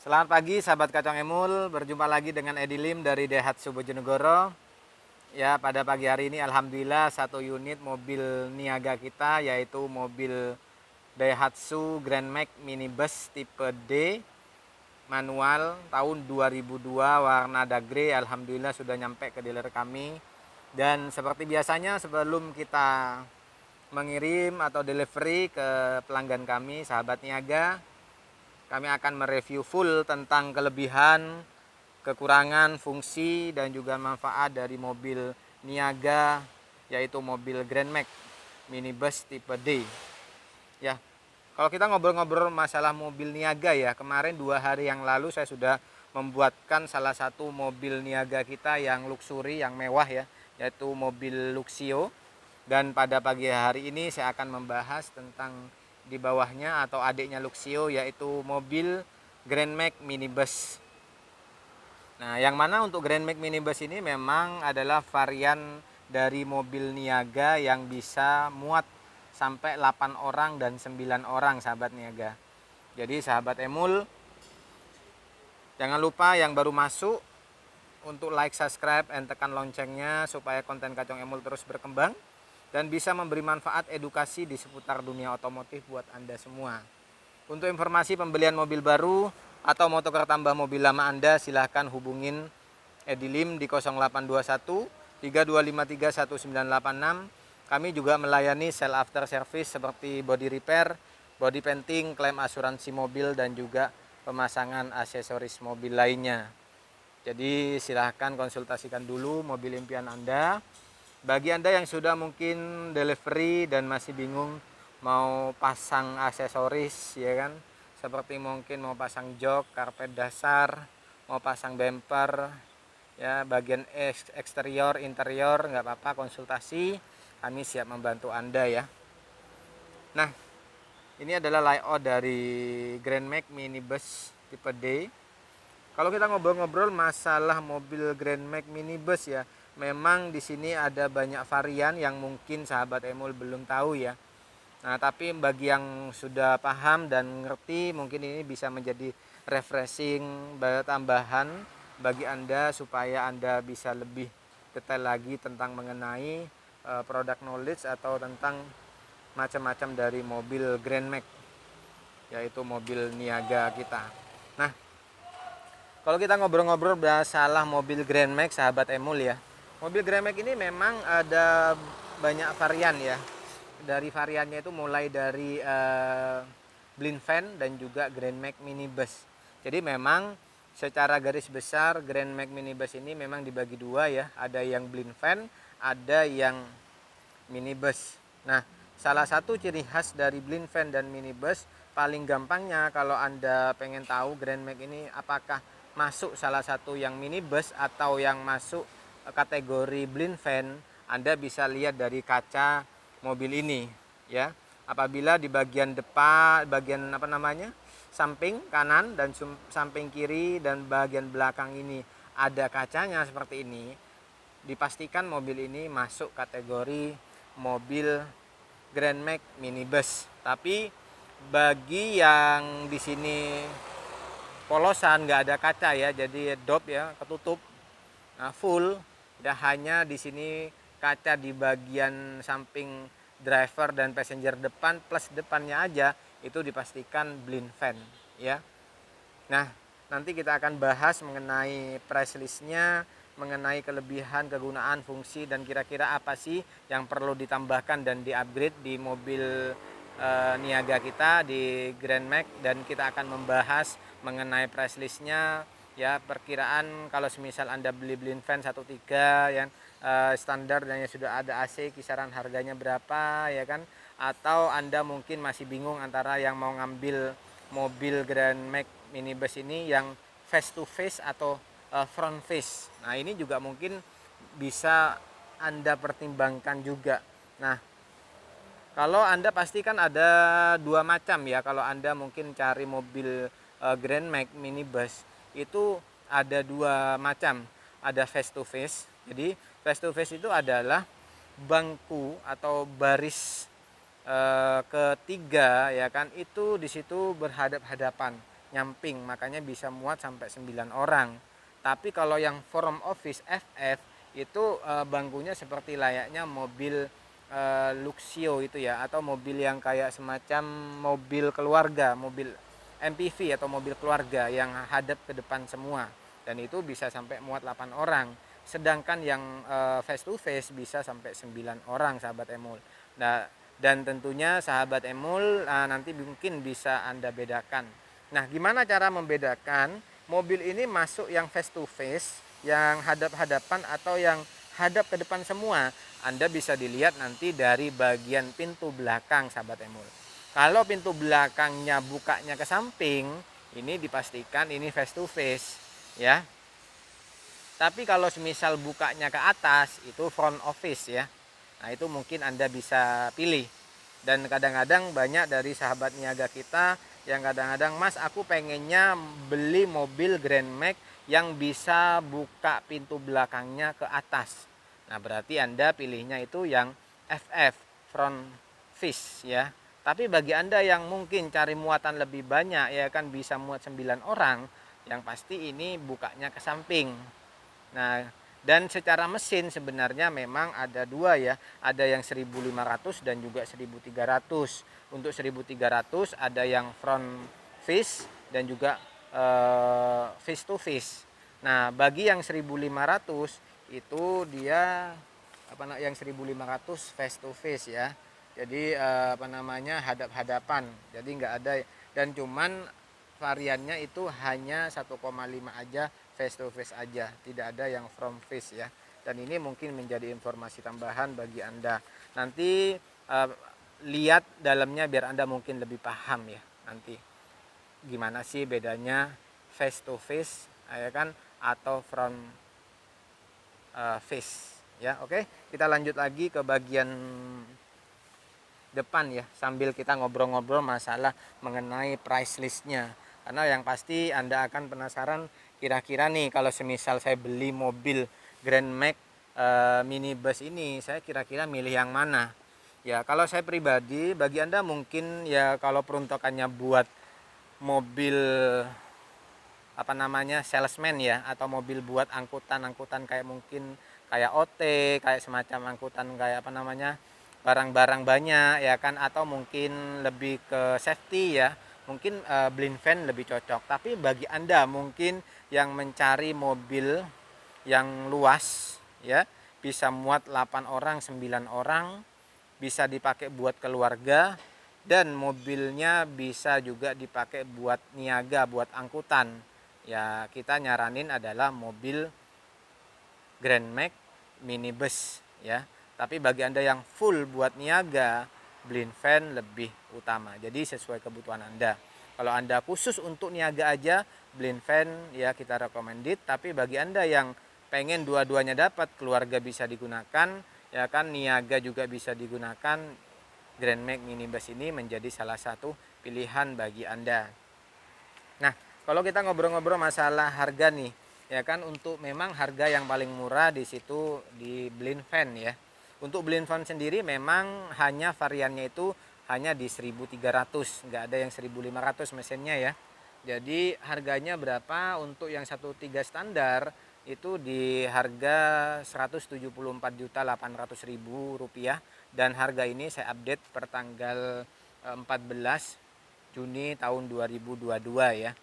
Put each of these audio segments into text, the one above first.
Selamat pagi sahabat Kacang Emul, berjumpa lagi dengan Edi Lim dari Daihatsu Bojonegoro. Ya, pada pagi hari ini alhamdulillah satu unit mobil niaga kita yaitu mobil Daihatsu Grand Max Minibus tipe D manual tahun 2002 warna dark grey, alhamdulillah sudah nyampe ke dealer kami. Dan seperti biasanya sebelum kita mengirim atau delivery ke pelanggan kami, sahabat niaga, kami akan mereview full tentang kelebihan, kekurangan, fungsi, dan juga manfaat dari mobil niaga, yaitu mobil Grand Max Minibus tipe D. Ya, kalau kita ngobrol-ngobrol masalah mobil niaga ya, kemarin 2 hari yang lalu saya sudah membuatkan salah satu mobil niaga kita yang luxury, yang mewah ya, yaitu mobil Luxio. Dan pada pagi hari ini saya akan membahas tentang di bawahnya atau adiknya Luxio, yaitu mobil Grand Max Minibus. Nah, yang mana untuk Grand Max Minibus ini memang adalah varian dari mobil niaga yang bisa muat sampai 8 orang dan 9 orang sahabat niaga. Jadi sahabat Emul, jangan lupa yang baru masuk untuk like, subscribe, dan tekan loncengnya supaya konten Kacang Emul terus berkembang dan bisa memberi manfaat edukasi di seputar dunia otomotif buat Anda semua. Untuk informasi pembelian mobil baru atau mau tukar tambah mobil lama Anda, silahkan hubungin Edi Lim di 0821 3253 1986. Kami juga melayani sell after service seperti body repair, body painting, klaim asuransi mobil, dan juga pemasangan aksesoris mobil lainnya. Jadi silahkan konsultasikan dulu mobil impian Anda. Bagi Anda yang sudah mungkin delivery dan masih bingung mau pasang aksesoris ya kan, seperti mungkin mau pasang jok, karpet dasar, mau pasang bumper ya, bagian eksterior, interior, nggak apa-apa, konsultasi, kami siap membantu Anda ya. Nah, ini adalah layout dari Grand Max Minibus tipe D. Kalau kita ngobrol-ngobrol masalah mobil Grand Max Minibus ya, memang di sini ada banyak varian yang mungkin sahabat Emul belum tahu ya. Nah, tapi bagi yang sudah paham dan ngerti, mungkin ini bisa menjadi refreshing, tambahan bagi Anda supaya Anda bisa lebih detail lagi tentang mengenai produk knowledge atau tentang macam-macam dari mobil Grand Max, yaitu mobil niaga kita. Nah, kalau kita ngobrol-ngobrol masalah mobil Grand Max sahabat Emul ya, mobil Grand Max ini memang ada banyak varian ya. Dari variannya itu mulai dari blind van dan juga Grand Max Minibus. Jadi memang secara garis besar Grand Max Minibus ini memang dibagi dua ya. Ada yang blind van, ada yang minibus. Nah, salah satu ciri khas dari blind van dan minibus, paling gampangnya kalau Anda pengen tahu Grand Max ini apakah masuk salah satu yang minibus atau yang masuk kategori blind van, Anda bisa lihat dari kaca mobil ini ya. Apabila di bagian depan, bagian samping kanan dan samping kiri dan bagian belakang ini ada kacanya seperti ini, dipastikan mobil ini masuk kategori mobil Grand Max Minibus. Tapi bagi yang di sini polosan nggak ada kaca ya, jadi dop ya, ketutup, nah, full ya, hanya di sini kaca di bagian samping driver dan passenger depan plus depannya aja, itu dipastikan blind van ya. Nah, nanti kita akan bahas mengenai price listnya, mengenai kelebihan, kegunaan, fungsi, dan kira-kira apa sih yang perlu ditambahkan dan di-upgrade di mobil niaga kita di Grand Max. Dan kita akan membahas mengenai price listnya ya, perkiraan kalau semisal Anda beli blind van 1.3 yang standar dan yang sudah ada AC, kisaran harganya berapa ya kan, atau Anda mungkin masih bingung antara yang mau ngambil mobil Grand Max Minibus ini yang face to face atau front face. Nah, ini juga mungkin bisa Anda pertimbangkan juga. Nah, kalau Anda pastikan ada dua macam ya. Kalau Anda mungkin cari mobil Grand Max Minibus itu ada dua macam. Ada face to face. Jadi face to face itu adalah bangku atau baris ketiga ya kan, itu di situ berhadap-hadapan, nyamping, makanya bisa muat sampai 9 orang. Tapi kalau yang front office FF itu bangkunya seperti layaknya mobil Luxio itu ya, atau mobil yang kayak semacam mobil keluarga, mobil MPV atau mobil keluarga yang hadap ke depan semua, dan itu bisa sampai muat 8 orang. Sedangkan yang face to face bisa sampai 9 orang sahabat Emul. Nah, dan tentunya sahabat Emul nanti mungkin bisa Anda bedakan. Nah, gimana cara membedakan mobil ini masuk yang face to face, yang hadap-hadapan atau yang hadap ke depan semua? Anda bisa dilihat nanti dari bagian pintu belakang sahabat Emul. Kalau pintu belakangnya bukanya ke samping, ini dipastikan ini face to face ya. Tapi kalau semisal bukanya ke atas, itu front office ya. Nah, itu mungkin Anda bisa pilih. Dan kadang-kadang banyak dari sahabat niaga kita yang kadang-kadang, Mas, aku pengennya beli mobil Grand Max yang bisa buka pintu belakangnya ke atas. Nah, berarti Anda pilihnya itu yang FF, front face ya. Tapi bagi Anda yang mungkin cari muatan lebih banyak, ya kan bisa muat 9 orang, yang pasti ini bukanya ke samping. Nah, dan secara mesin sebenarnya memang ada dua ya, ada yang 1500 dan juga 1300. Untuk 1300 ada yang front face dan juga face to face. Nah, bagi yang 1500 itu dia yang 1500 face to face ya. Jadi hadap-hadapan. Jadi nggak ada, dan cuman variannya itu hanya 1,5 aja, face to face aja, tidak ada yang front face ya. Dan ini mungkin menjadi informasi tambahan bagi Anda. Nanti lihat dalamnya biar Anda mungkin lebih paham ya, nanti gimana sih bedanya face to face ya kan, atau front face ya. Oke, kita lanjut lagi ke bagian depan ya, sambil kita ngobrol-ngobrol masalah mengenai price listnya. Karena yang pasti Anda akan penasaran, kira-kira nih kalau semisal saya beli mobil Grand Max minibus ini, saya kira-kira milih yang mana? Ya, kalau saya pribadi, bagi Anda mungkin ya kalau peruntukannya buat mobil salesman ya, atau mobil buat angkutan-angkutan kayak mungkin kayak OT, kayak semacam angkutan kayak barang-barang banyak ya kan, atau mungkin lebih ke safety ya, mungkin blind van lebih cocok. Tapi bagi Anda mungkin yang mencari mobil yang luas ya, bisa muat 8 orang, 9 orang, bisa dipakai buat keluarga, dan mobilnya bisa juga dipakai buat niaga, buat angkutan. Ya, kita nyaranin adalah mobil Grand Max minibus ya. Tapi bagi Anda yang full buat niaga, blind van lebih utama. Jadi sesuai kebutuhan Anda. Kalau Anda khusus untuk niaga aja, blind van ya kita recommended. Tapi bagi Anda yang pengen dua-duanya dapat, keluarga bisa digunakan, ya kan, niaga juga bisa digunakan, Grand Max minibus ini menjadi salah satu pilihan bagi Anda. Nah, kalau kita ngobrol-ngobrol masalah harga nih, ya kan, untuk memang harga yang paling murah di situ di blind van ya. Untuk blind van sendiri memang hanya variannya itu hanya di 1300, nggak ada yang 1500 mesinnya ya. Jadi harganya berapa? Untuk yang 13 standar itu di harga Rp174.800.000, dan harga ini saya update per tanggal 14 Juni tahun 2022 ya.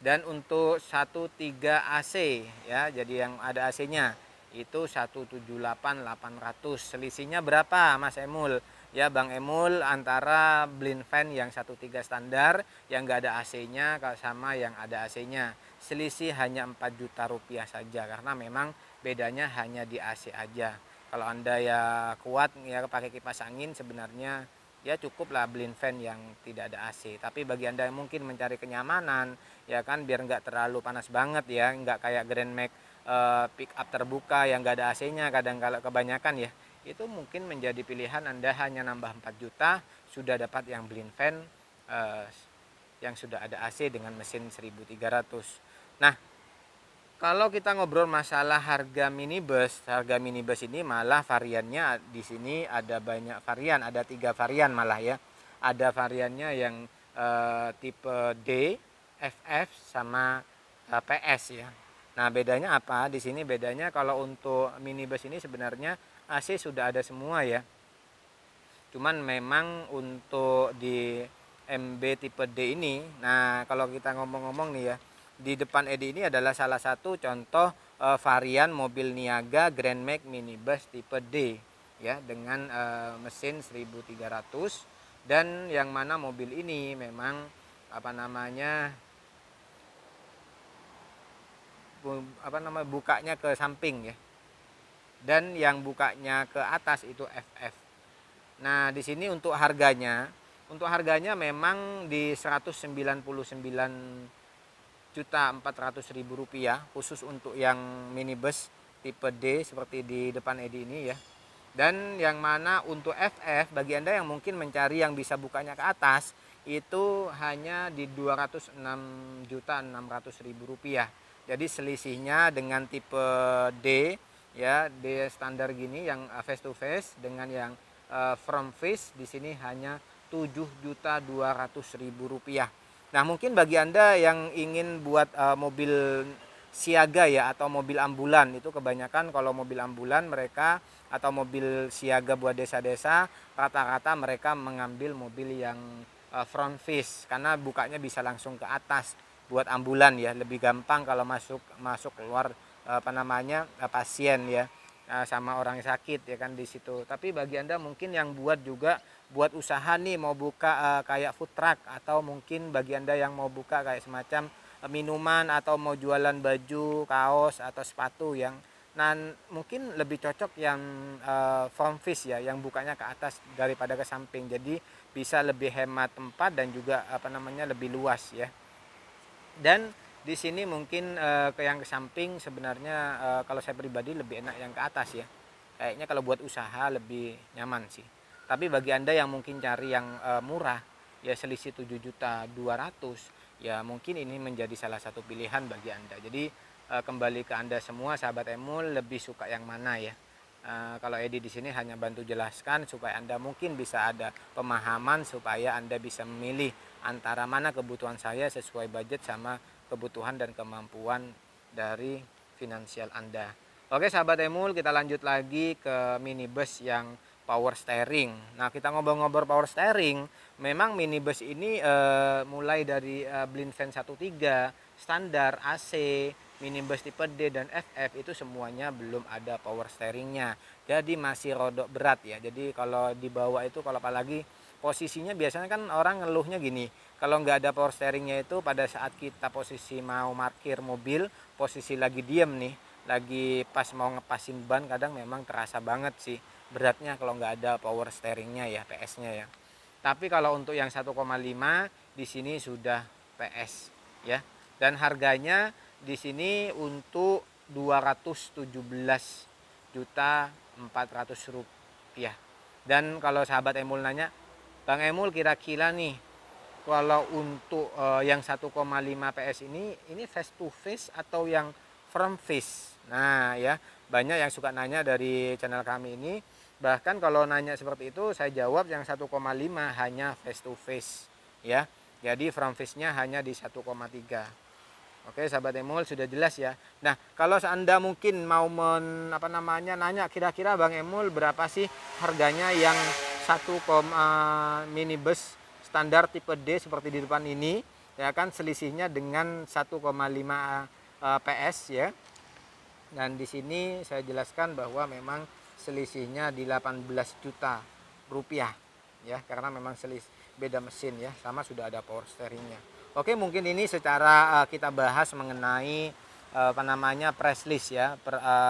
Dan untuk 13 AC ya, jadi yang ada AC-nya itu 178.800. Selisihnya berapa Mas Emul? Ya Bang Emul, antara blind van yang 13 standar yang enggak ada AC-nya sama yang ada AC-nya, selisih hanya 4 juta rupiah saja, karena memang bedanya hanya di AC aja. Kalau Anda ya kuat ya pakai kipas angin, sebenarnya ya cukuplah blind van yang tidak ada AC. Tapi bagi Anda yang mungkin mencari kenyamanan ya kan, biar nggak terlalu panas banget ya, nggak kayak Grand Max pick up terbuka yang nggak ada AC-nya kadang kala kebanyakan ya, itu mungkin menjadi pilihan Anda. Hanya nambah 4 juta sudah dapat yang blind van yang sudah ada AC dengan mesin 1300. Nah, kalau kita ngobrol masalah harga minibus ini malah variannya di sini ada banyak varian, ada 3 varian malah ya. Ada variannya yang tipe D, FF sama PS ya. Nah, bedanya apa? Di sini bedanya kalau untuk minibus ini sebenarnya AC sudah ada semua ya. Cuman memang untuk di MB tipe D ini, nah kalau kita ngomong-ngomong nih ya, di depan Edi ini adalah salah satu contoh varian mobil Niaga Grand Max minibus tipe D ya, dengan mesin 1300, dan yang mana mobil ini memang bukanya ke samping ya, dan yang bukanya ke atas itu FF. Nah, di sini untuk harganya memang di Rp199.400.000 khusus untuk yang minibus tipe D seperti di depan Edi ini ya. Dan yang mana untuk FF, bagi Anda yang mungkin mencari yang bisa bukanya ke atas, itu hanya di Rp206.600.000. Jadi selisihnya dengan tipe D ya, D standar gini yang face to face dengan yang front face di sini hanya Rp7.200.000. Nah, mungkin bagi Anda yang ingin buat mobil siaga ya, atau mobil ambulan, itu kebanyakan kalau mobil ambulan mereka atau mobil siaga buat desa-desa, rata-rata mereka mengambil mobil yang front face karena bukanya bisa langsung ke atas buat ambulan ya, lebih gampang kalau masuk keluar pasien ya, sama orang sakit ya kan di situ. Tapi bagi Anda mungkin yang buat usaha nih, mau buka kayak food truck, atau mungkin bagi Anda yang mau buka kayak semacam minuman, atau mau jualan baju, kaos atau sepatu yang mungkin lebih cocok yang front face ya, yang bukanya ke atas daripada ke samping. Jadi bisa lebih hemat tempat dan juga lebih luas ya. Dan di sini mungkin ke yang ke samping sebenarnya kalau saya pribadi lebih enak yang ke atas ya. Kayaknya kalau buat usaha lebih nyaman sih. Tapi bagi Anda yang mungkin cari yang murah ya, selisih 7.200.000, ya mungkin ini menjadi salah satu pilihan bagi Anda. Jadi kembali ke Anda semua sahabat Emul, lebih suka yang mana ya. Kalau Edi di sini hanya bantu jelaskan supaya Anda mungkin bisa ada pemahaman, supaya Anda bisa memilih antara mana kebutuhan saya sesuai budget sama kebutuhan dan kemampuan dari finansial Anda. Oke sahabat Emul, kita lanjut lagi ke minibus yang power steering. Nah, kita ngobrol-ngobrol power steering, memang minibus ini mulai dari blind fan 1.3, standar, AC, minibus tipe D dan FF itu semuanya belum ada power steeringnya. Jadi masih rodok berat ya. Jadi kalau dibawa itu, kalau apalagi posisinya biasanya kan orang ngeluhnya gini, kalau nggak ada power steeringnya itu pada saat kita posisi mau parkir mobil, posisi lagi diem nih, lagi pas mau ngepasin ban, kadang memang terasa banget sih beratnya kalau nggak ada power steeringnya ya, PS-nya ya. Tapi kalau untuk yang 1,5 di sini sudah PS ya. Dan harganya di sini untuk Rp217.400.000. Dan kalau sahabat Emul nanya, Bang Emul kira-kira nih kalau untuk yang 1,5 PS ini face to face atau yang front face? Nah ya, banyak yang suka nanya dari channel kami ini. Bahkan kalau nanya seperti itu, saya jawab yang 1,5 hanya face to face ya. Jadi front face-nya hanya di 1,3. Oke sahabat Emul, sudah jelas ya. Nah, kalau Anda mungkin mau nanya kira-kira Bang Emul berapa sih harganya yang 1, minibus standar tipe D seperti di depan ini ya kan, selisihnya dengan 1,5 PS ya. Dan di sini saya jelaskan bahwa memang selisihnya di 18 juta rupiah ya, karena memang selisih beda mesin ya, sama sudah ada power steeringnya. Oke, mungkin ini secara kita bahas mengenai press list ya,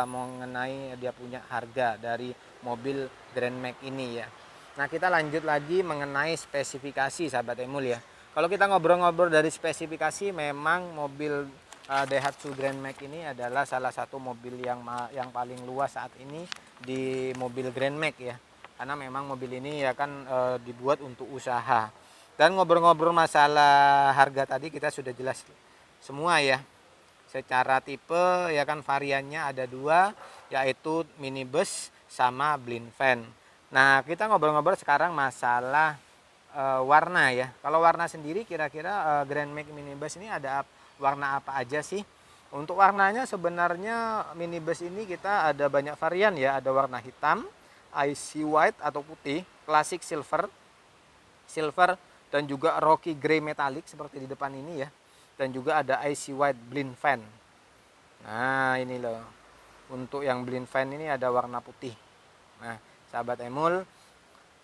mengenai dia punya harga dari mobil Grand Max ini ya. Nah, kita lanjut lagi mengenai spesifikasi sahabat Emul ya. Kalau kita ngobrol-ngobrol dari spesifikasi, memang mobil Daihatsu Grand Max ini adalah salah satu mobil yang paling luas saat ini di mobil Grand Max ya. Karena memang mobil ini ya kan dibuat untuk usaha. Dan ngobrol-ngobrol masalah harga tadi kita sudah jelas semua ya. Secara tipe ya kan, variannya ada 2, yaitu minibus sama blind van. Nah, kita ngobrol-ngobrol sekarang masalah warna ya. Kalau warna sendiri kira-kira Grand Max minibus ini ada warna apa aja sih? Untuk warnanya sebenarnya minibus ini kita ada banyak varian ya. Ada warna hitam, icy white atau putih, classic silver, dan juga rocky grey metallic seperti di depan ini ya. Dan juga ada icy white blind fan. Nah ini loh, untuk yang blind fan ini ada warna putih. Nah sahabat Emul,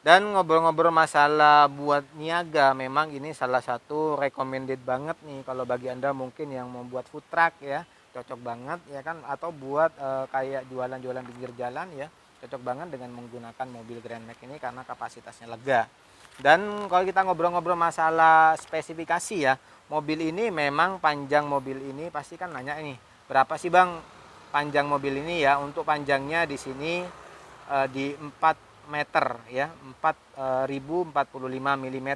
dan ngobrol-ngobrol masalah buat niaga, memang ini salah satu recommended banget nih kalau bagi Anda mungkin yang membuat food truck ya, cocok banget ya kan, atau buat kayak jualan-jualan pinggir jalan ya, cocok banget dengan menggunakan mobil Grand Max ini karena kapasitasnya lega. Dan kalau kita ngobrol-ngobrol masalah spesifikasi ya, mobil ini memang panjang mobil ini pasti kan nanya ini, berapa sih Bang panjang mobil ini ya? Untuk panjangnya di sini di 4 meter ya, 4045 mm.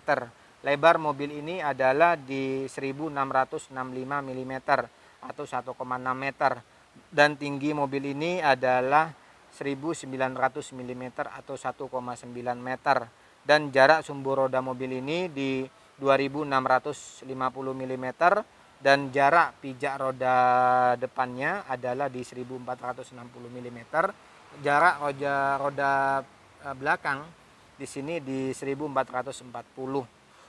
Lebar mobil ini adalah di 1665 mm atau 1,6 meter, dan tinggi mobil ini adalah 1900 mm atau 1,9 meter, dan jarak sumbu roda mobil ini di 2650 mm, dan jarak pijak roda depannya adalah di 1460 mm. Jarak roda belakang di sini di 1440,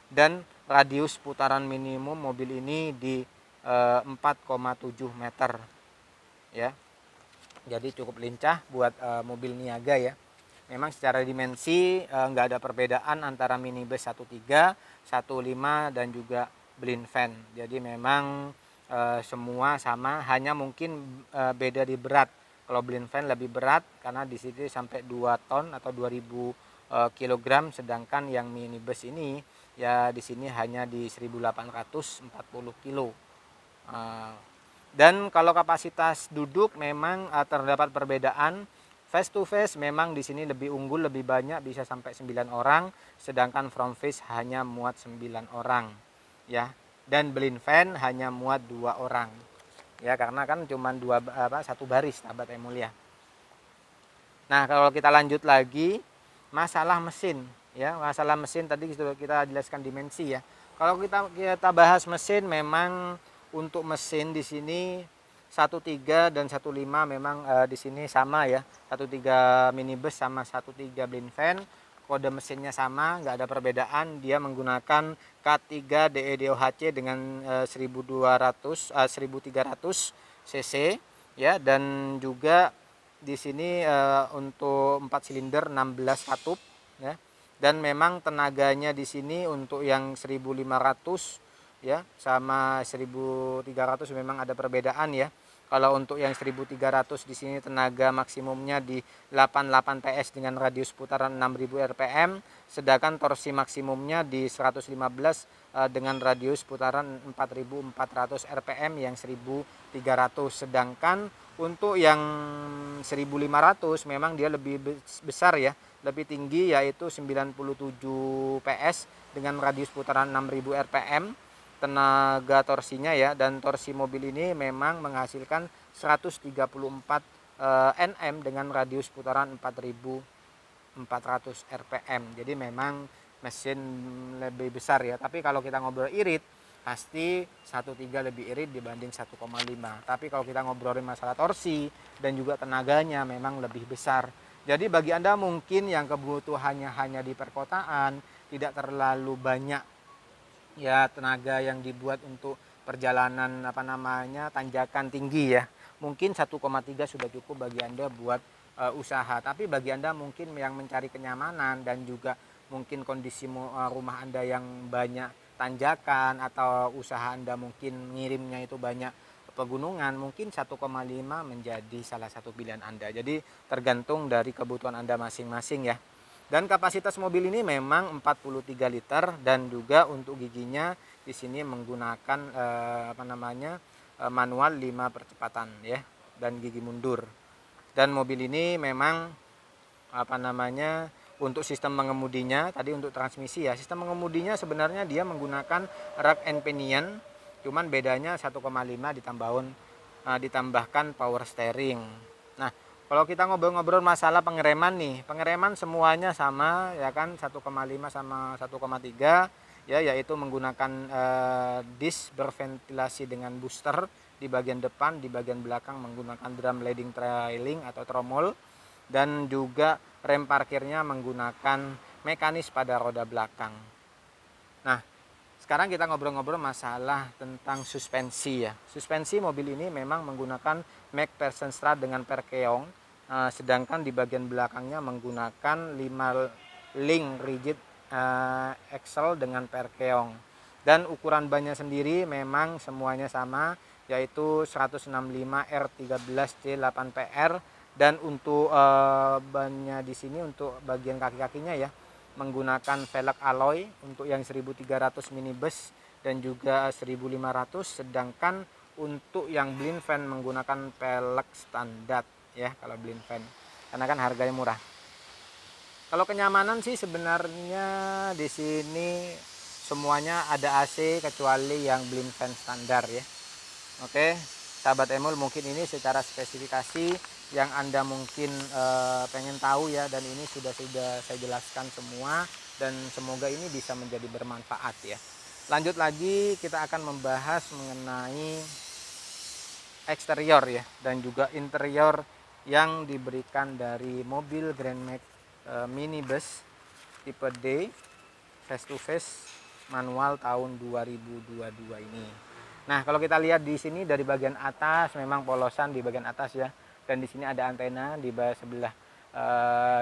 dan radius putaran minimum mobil ini di 4,7 meter ya. Jadi cukup lincah buat mobil niaga ya. Memang secara dimensi nggak ada perbedaan antara minibus 13, 15 dan juga blind van. Jadi memang semua sama, hanya mungkin beda di berat. Kalau blind van lebih berat karena di sini sampai 2 ton atau 2000 kg, sedangkan yang minibus ini ya di sini hanya di 1840 kilo. Dan kalau kapasitas duduk memang terdapat perbedaan. Face to face memang di sini lebih unggul, lebih banyak, bisa sampai 9 orang, sedangkan front face hanya muat 9 orang ya. Dan blind van hanya muat 2 orang. Ya karena kan cuma satu baris sahabat Emul ya. Nah kalau kita lanjut lagi masalah mesin ya, masalah mesin tadi sudah kita jelaskan dimensi ya. Kalau kita bahas mesin, memang untuk mesin di sini 13 dan 15 memang di sini sama ya, 13 minibus sama 13 blind van, kode mesinnya sama, nggak ada perbedaan. Dia menggunakan K3 DEDOHC dengan 1300 cc ya, dan juga di sini untuk 4 silinder 16 katup ya. Dan memang tenaganya di sini untuk yang 1500 ya sama 1300 memang ada perbedaan ya. Kalau untuk yang 1300 di sini tenaga maksimumnya di 88 PS dengan radius putaran 6000 rpm, sedangkan torsi maksimumnya di 115 dengan radius putaran 4400 rpm yang 1300. Sedangkan untuk yang 1500 memang dia lebih besar ya, lebih tinggi, yaitu 97 PS dengan radius putaran 6000 rpm tenaga torsinya ya. Dan torsi mobil ini memang menghasilkan 134 Nm dengan radius putaran 4400 rpm. Jadi memang mesin lebih besar ya. Tapi kalau kita ngobrol irit, pasti 1.3 lebih irit dibanding 1,5. Tapi kalau kita ngobrolin masalah torsi dan juga tenaganya memang lebih besar. Jadi bagi Anda mungkin yang kebutuhannya hanya di perkotaan, tidak terlalu banyak ya tenaga yang dibuat untuk perjalanan tanjakan tinggi ya, mungkin 1,3 sudah cukup bagi Anda buat usaha. Tapi bagi Anda mungkin yang mencari kenyamanan dan juga mungkin kondisi rumah Anda yang banyak tanjakan, atau usaha Anda mungkin ngirimnya itu banyak pegunungan, mungkin 1,5 menjadi salah satu pilihan Anda. Jadi tergantung dari kebutuhan Anda masing-masing ya. Dan kapasitas mobil ini memang 43 liter, dan juga untuk giginya di sini menggunakan manual 5 percepatan ya, dan gigi mundur. Dan mobil ini memang untuk sistem mengemudinya, tadi untuk transmisi ya, sistem mengemudinya sebenarnya dia menggunakan rack and pinion, cuman bedanya 1,5 ditambahkan power steering. Nah, Kalau kita ngobrol-ngobrol masalah pengereman nih, pengereman semuanya sama ya kan, 1,5 sama 1,3 ya, yaitu menggunakan disk berventilasi dengan booster di bagian depan, di bagian belakang menggunakan drum leading trailing atau tromol, dan juga rem parkirnya menggunakan mekanis pada roda belakang. Nah, sekarang kita ngobrol-ngobrol masalah tentang suspensi ya. Suspensi mobil ini memang menggunakan McPherson Strut dengan Percheong, sedangkan di bagian belakangnya menggunakan 5 link rigid axle dengan Percheong. Dan ukuran bannya sendiri memang semuanya sama, yaitu 165 R13C8PR, dan untuk bannya di sini untuk bagian kaki-kakinya ya menggunakan velg alloy untuk yang 1300 minibus dan juga 1500, sedangkan untuk yang blind fan menggunakan velg standar ya kalau blind fan, karena kan harganya murah. Kalau kenyamanan sih sebenarnya di sini semuanya ada AC kecuali yang blind fan standar ya. Oke, sahabat Emul, mungkin ini secara spesifikasi yang Anda mungkin pengen tahu ya, dan ini sudah saya jelaskan semua, dan semoga ini bisa menjadi bermanfaat ya. Lanjut lagi, kita akan membahas mengenai eksterior ya dan juga interior yang diberikan dari mobil Grand Max minibus tipe D face to face manual tahun 2022 ini. Nah, kalau kita lihat di sini dari bagian atas memang polosan di bagian atas ya. Dan di sini ada antena di sebelah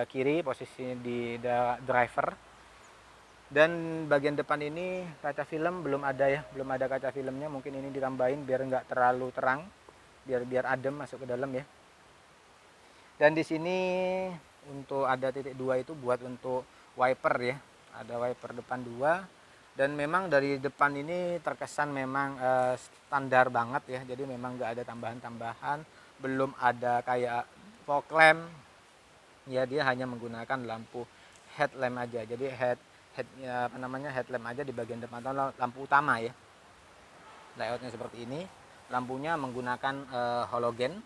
kiri, posisi di driver. Dan bagian depan ini kaca film belum ada ya, belum ada kaca filmnya. Mungkin ini ditambahin biar nggak terlalu terang, biar adem masuk ke dalam ya. Dan di sini untuk ada titik 2 itu buat untuk wiper ya. Ada wiper depan 2. Dan memang dari depan ini terkesan memang standar banget ya, jadi memang nggak ada tambahan-tambahan, belum ada kayak fog lamp ya, dia hanya menggunakan lampu headlamp aja, jadi headlamp aja di bagian depan atau lampu utama ya. Layoutnya seperti ini, lampunya menggunakan halogen,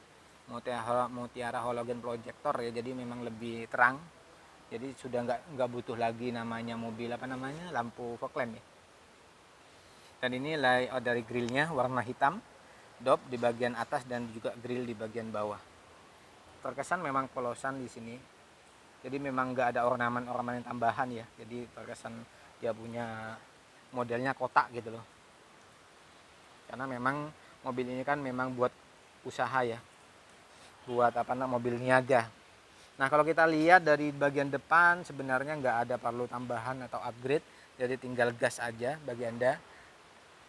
mutiara halogen projector ya, jadi memang lebih terang. Jadi sudah nggak butuh lagi namanya mobil lampu fog lamp ya. Dan ini layout dari grillnya warna hitam, dop di bagian atas dan juga grill di bagian bawah. Terkesan memang polosan di sini. Jadi memang nggak ada ornamen tambahan ya. Jadi terkesan dia punya modelnya kotak gitu loh. Karena memang mobil ini kan memang buat usaha ya. Buat mobil niaga. Nah, kalau kita lihat dari bagian depan sebenarnya nggak ada perlu tambahan atau upgrade, jadi tinggal gas aja bagi Anda.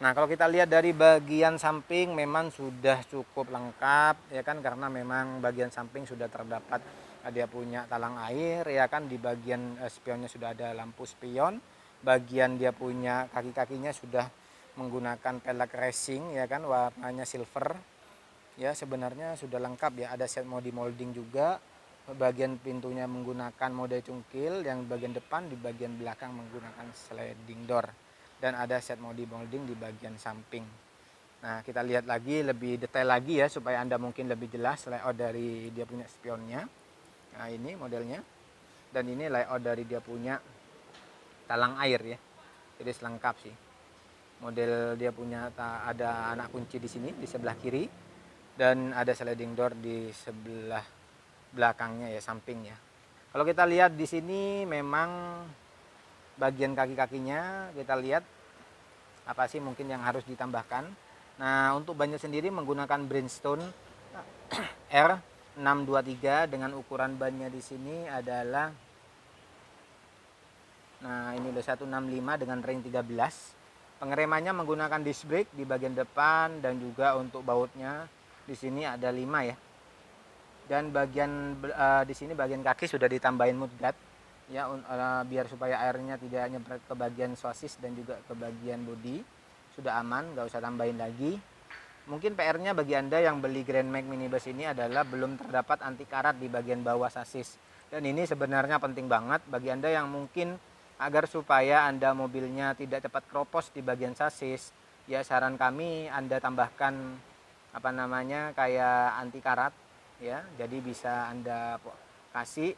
Nah, kalau kita lihat dari bagian samping memang sudah cukup lengkap ya kan, karena memang bagian samping sudah terdapat dia punya talang air ya kan, di bagian spionnya sudah ada lampu spion, bagian dia punya kaki-kakinya sudah menggunakan pelek racing ya kan, warnanya silver. Ya, sebenarnya sudah lengkap ya, ada set mode molding juga. Bagian pintunya menggunakan mode cungkil, yang bagian depan, di bagian belakang menggunakan sliding door, dan ada set mode molding di bagian samping. Nah, kita lihat lagi lebih detail lagi ya supaya Anda mungkin lebih jelas layout dari dia punya spionnya. Nah, ini modelnya, dan ini layout dari dia punya talang air ya. Jadi selengkap sih. Model dia punya ada anak kunci di sini di sebelah kiri, dan ada sliding door di sebelah belakangnya ya, sampingnya. Kalau kita lihat di sini memang bagian kaki-kakinya kita lihat apa sih mungkin yang harus ditambahkan. Nah, untuk bannya sendiri menggunakan Bridgestone R623 dengan ukuran bannya di sini adalah, nah ini udah 165 dengan ring 13. Pengeremannya menggunakan disc brake di bagian depan, dan juga untuk bautnya di sini ada 5 ya. Dan bagian di sini bagian kaki sudah ditambahin mudguard ya, biar supaya airnya tidak nyemprot ke bagian sosis dan juga ke bagian bodi. Sudah aman, nggak usah tambahin lagi. Mungkin PR-nya bagi Anda yang beli Grand Max minibus ini adalah belum terdapat anti karat di bagian bawah sasis. Dan ini sebenarnya penting banget bagi Anda yang mungkin agar supaya Anda mobilnya tidak cepat kropos di bagian sasis. Ya, saran kami Anda tambahkan kayak anti karat ya. Jadi bisa Anda kasih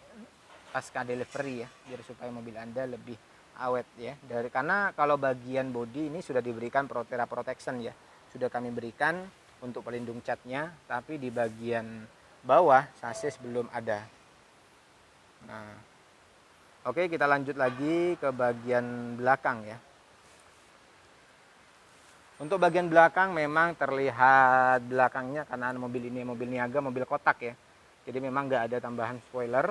pasca delivery ya, biar supaya mobil Anda lebih awet ya. Karena kalau bagian bodi ini sudah diberikan Protera Protection ya. Sudah kami berikan untuk pelindung catnya, tapi di bagian bawah sasis belum ada. Nah, oke, kita lanjut lagi ke bagian belakang ya. Untuk bagian belakang memang terlihat belakangnya karena mobil ini mobil niaga, mobil kotak ya. Jadi memang nggak ada tambahan spoiler.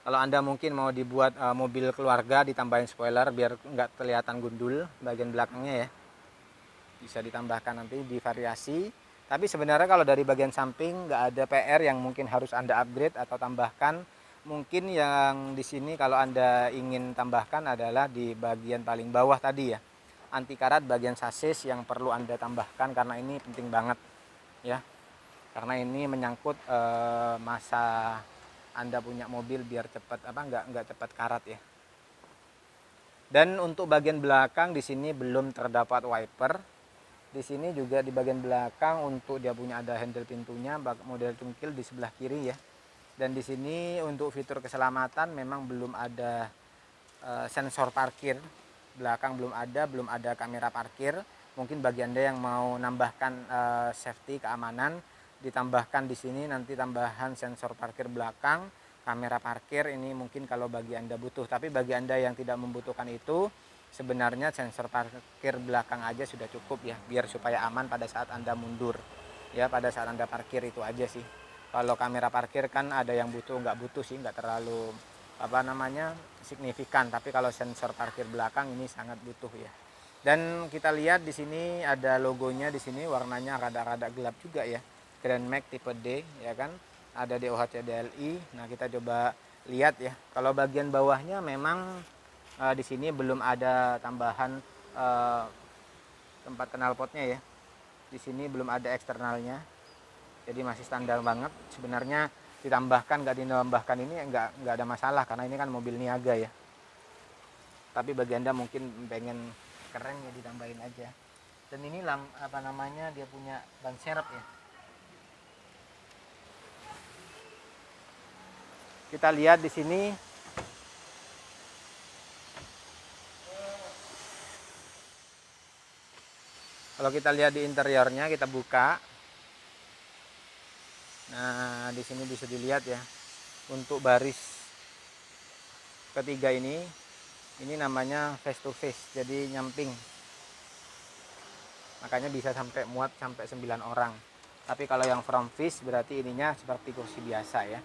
Kalau Anda mungkin mau dibuat mobil keluarga ditambahin spoiler biar nggak kelihatan gundul bagian belakangnya ya. Bisa ditambahkan nanti di variasi. Tapi sebenarnya kalau dari bagian samping nggak ada PR yang mungkin harus Anda upgrade atau tambahkan. Mungkin yang di sini kalau Anda ingin tambahkan adalah di bagian paling bawah tadi ya. Anti karat bagian sasis yang perlu Anda tambahkan karena ini penting banget ya. Karena ini menyangkut masa Anda punya mobil biar cepat nggak cepat karat ya. Dan untuk bagian belakang di sini belum terdapat wiper. Di sini juga di bagian belakang untuk dia punya ada handle pintunya model cungkil di sebelah kiri ya. Dan di sini untuk fitur keselamatan memang belum ada sensor parkir belakang, belum ada kamera parkir. Mungkin bagi Anda yang mau nambahkan safety keamanan, ditambahkan di sini nanti tambahan sensor parkir belakang, kamera parkir ini mungkin kalau bagi Anda butuh. Tapi bagi Anda yang tidak membutuhkan itu, sebenarnya sensor parkir belakang aja sudah cukup ya, biar supaya aman pada saat Anda mundur. Ya, pada saat Anda parkir itu aja sih. Kalau kamera parkir kan ada yang butuh, nggak butuh sih, nggak terlalu signifikan. Tapi kalau sensor parkir belakang ini sangat butuh ya. Dan kita lihat di sini ada logonya di sini warnanya rada-rada gelap juga ya. Grand Max tipe D ya kan. Ada DOHC DLI. Nah, kita coba lihat ya. Kalau bagian bawahnya memang di sini belum ada tambahan tempat knalpotnya ya. Di sini belum ada eksternalnya. Jadi masih standar banget. Sebenarnya ditambahkan nggak ditambahkan ini nggak ada masalah karena ini kan mobil niaga ya. Tapi bagi Anda mungkin pengen keren ya ditambahin aja. Dan ini dia punya ban serep ya. Kita lihat di sini kalau kita lihat di interiornya, kita buka. Nah, di sini bisa dilihat ya. Untuk baris ketiga ini namanya face to face, jadi nyamping. Makanya bisa sampai muat sampai 9 orang. Tapi kalau yang front face berarti ininya seperti kursi biasa ya.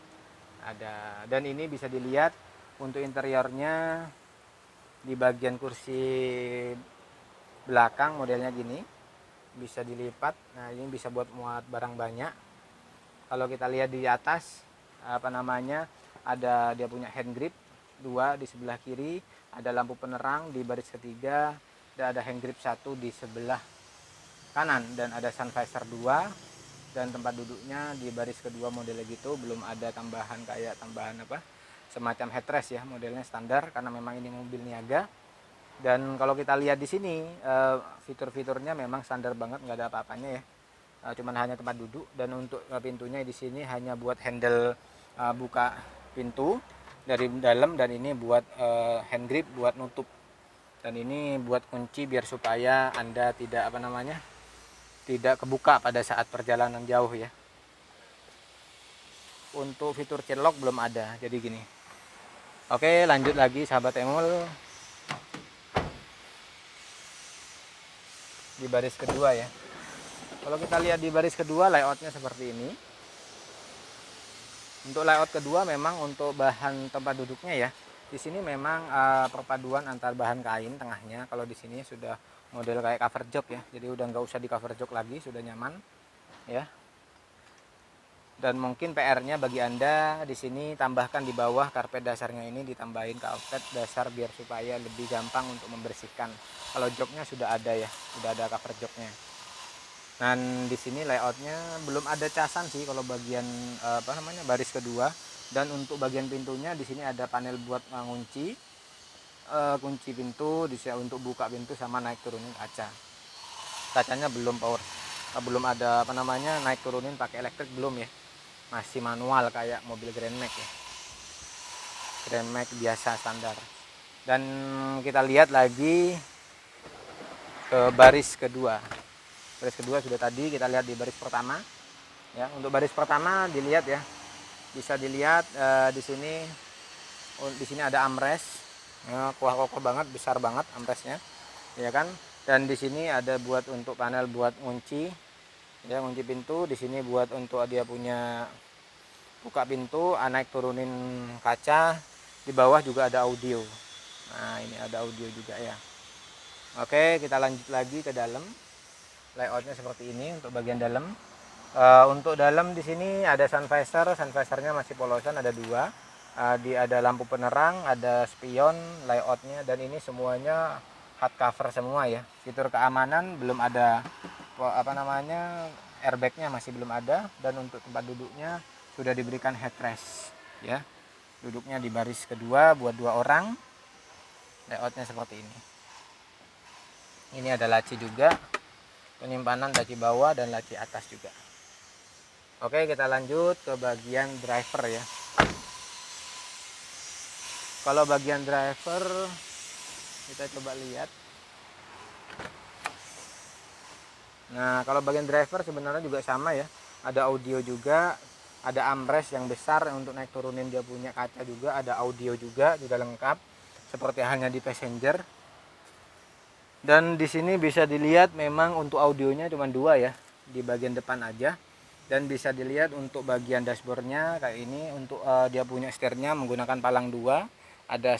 Ada, dan ini bisa dilihat untuk interiornya di bagian kursi belakang modelnya gini. Bisa dilipat. Nah, ini bisa buat muat barang banyak. Kalau kita lihat di atas ada dia punya hand grip 2 di sebelah kiri, ada lampu penerang di baris ketiga, dan ada hand grip 1 di sebelah kanan, dan ada sun visor 2, dan tempat duduknya di baris kedua modelnya gitu. Belum ada tambahan semacam headrest ya, modelnya standar karena memang ini mobil niaga. Dan kalau kita lihat di sini fitur-fiturnya memang standar banget, nggak ada apa-apanya ya. Cuman hanya tempat duduk, dan untuk pintunya di sini hanya buat handle buka pintu dari dalam, dan ini buat hand grip buat nutup, dan ini buat kunci biar supaya Anda tidak tidak kebuka pada saat perjalanan jauh ya. Untuk fitur chain lock belum ada, jadi gini. Oke, lanjut lagi sahabat Emul. Di baris kedua ya. Kalau kita lihat di baris kedua, layoutnya seperti ini. Untuk layout kedua memang untuk bahan tempat duduknya ya. Di sini memang perpaduan antar bahan kain tengahnya. Kalau di sini sudah model kayak cover jok ya. Jadi udah nggak usah di cover jok lagi, sudah nyaman ya. Dan mungkin PR-nya bagi Anda di sini tambahkan di bawah karpet dasarnya ini, ditambahin karpet dasar biar supaya lebih gampang untuk membersihkan. Kalau joknya sudah ada ya, sudah ada cover joknya. Dan di sini layoutnya belum ada casan sih kalau bagian baris kedua. Dan untuk bagian pintunya di sini ada panel buat mengunci pintu, bisa untuk buka pintu sama naik turunin kaca. Kacanya belum power. belum ada apa namanya naik turunin pakai elektrik, belum ya, masih manual kayak mobil Grand Max ya, Grand Max biasa standar. Dan kita lihat lagi ke baris kedua. Baris kedua sudah tadi kita lihat di baris pertama ya. Untuk baris pertama dilihat ya, bisa dilihat di sini ada armrest ya, kokoh banget, besar banget armrestnya ya kan. Dan di sini ada buat untuk panel buat ngunci ya, ngunci pintu. Di sini buat untuk dia punya buka pintu, naik turunin kaca. Di bawah juga ada audio. Nah ini ada audio juga ya. Oke, kita lanjut lagi ke dalam. Layoutnya seperti ini untuk bagian dalam. Untuk dalam di sini ada sun visor. Sun visornya masih polosan, ada dua. Ada lampu penerang, ada spion, layoutnya, dan ini semuanya hard cover semua ya. Fitur keamanan belum ada, apa namanya, airbagnya masih belum ada. Dan untuk tempat duduknya sudah diberikan headrest ya. Duduknya di baris kedua buat 2 orang. Layoutnya seperti ini. Ini ada laci juga, penyimpanan laci bawah dan laci atas juga. Oke, kita lanjut ke bagian driver ya. Kalau bagian driver kita coba lihat. Nah, kalau bagian driver sebenarnya juga sama ya. Ada audio juga, ada armrest yang besar untuk naik turunin dia punya kaca juga, ada audio juga, lengkap seperti halnya di passenger. Dan di sini bisa dilihat memang untuk audionya cuma 2 ya, di bagian depan aja. Dan bisa dilihat untuk bagian dashboardnya kayak ini. Untuk dia punya setirnya menggunakan palang 2, ada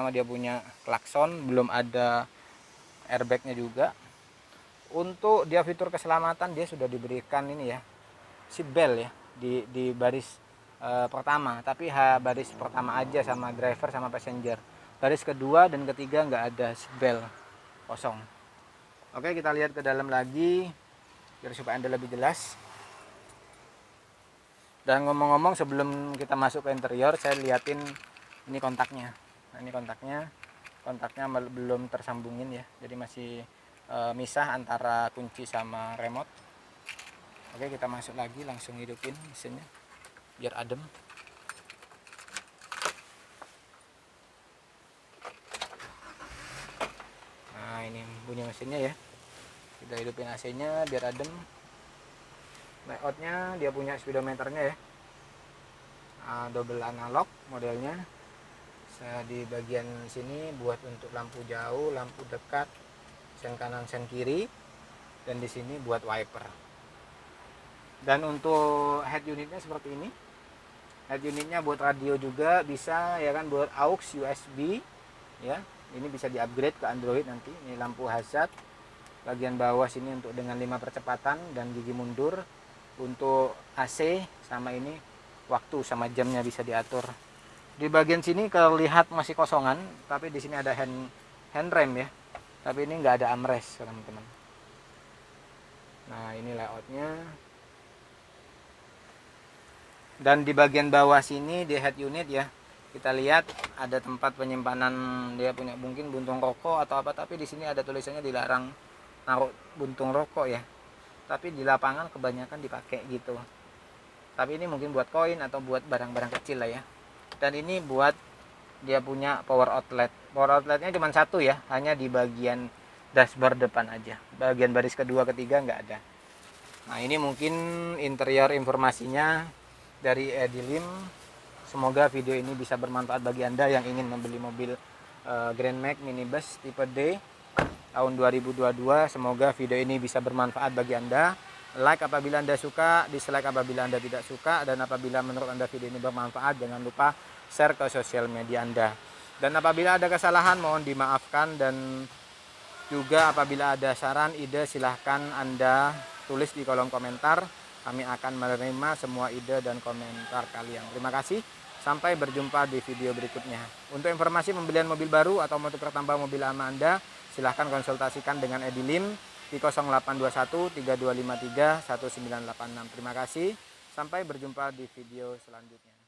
dia punya klakson, belum ada airbagnya juga. Untuk dia fitur keselamatan dia sudah diberikan ini ya, seat belt ya, di baris pertama, tapi baris pertama aja sama driver sama passenger. Baris kedua dan ketiga nggak ada seat belt, kosong. Oke, kita lihat ke dalam lagi biar supaya Anda lebih jelas. Dan ngomong-ngomong, sebelum kita masuk ke interior, saya liatin ini kontaknya. Nah, ini kontaknya belum tersambungin ya, jadi masih misah antara kunci sama remote. Oke, kita masuk lagi, langsung hidupin mesinnya biar adem. Nah, ini bunyi mesinnya ya. Kita hidupin AC-nya biar adem. Layoutnya dia punya speedometernya ya, double analog modelnya. Di bagian sini buat untuk lampu jauh, lampu dekat, sen kanan sen kiri, dan di sini buat wiper. Dan untuk head unitnya seperti ini. Head unitnya buat radio juga bisa ya kan, buat aux USB ya. Ini bisa di-upgrade ke Android nanti. Ini lampu hazard. Bagian bawah sini untuk dengan 5 percepatan dan gigi mundur. Untuk AC sama ini waktu sama jamnya bisa diatur. Di bagian sini terlihat masih kosongan, tapi di sini ada handrem ya. Tapi ini nggak ada armrest teman-teman. Nah, ini layoutnya. Dan di bagian bawah sini di head unit ya, kita lihat ada tempat penyimpanan dia punya mungkin buntung rokok atau apa, tapi di sini ada tulisannya dilarang naruh buntung rokok ya. Tapi di lapangan kebanyakan dipakai gitu. Tapi ini mungkin buat koin atau buat barang-barang kecil lah ya. Dan ini buat dia punya power outlet. Power outletnya cuma 1 ya, hanya di bagian dashboard depan aja. Bagian baris kedua ketiga nggak ada. Nah, ini mungkin interior informasinya dari Edilim. Semoga video ini bisa bermanfaat bagi Anda yang ingin membeli mobil Grand Max minibus tipe D tahun 2022. Semoga video ini bisa bermanfaat bagi Anda. Like apabila Anda suka, dislike apabila Anda tidak suka, dan apabila menurut Anda video ini bermanfaat, jangan lupa share ke sosial media Anda. Dan apabila ada kesalahan mohon dimaafkan, dan juga apabila ada saran, ide, silahkan Anda tulis di kolom komentar. Kami akan menerima semua ide dan komentar kalian. Terima kasih. Sampai berjumpa di video berikutnya. Untuk informasi pembelian mobil baru atau mau tukar tambah mobil lama Anda, silahkan konsultasikan dengan Edilim di 0821 3253 1986. Terima kasih. Sampai berjumpa di video selanjutnya.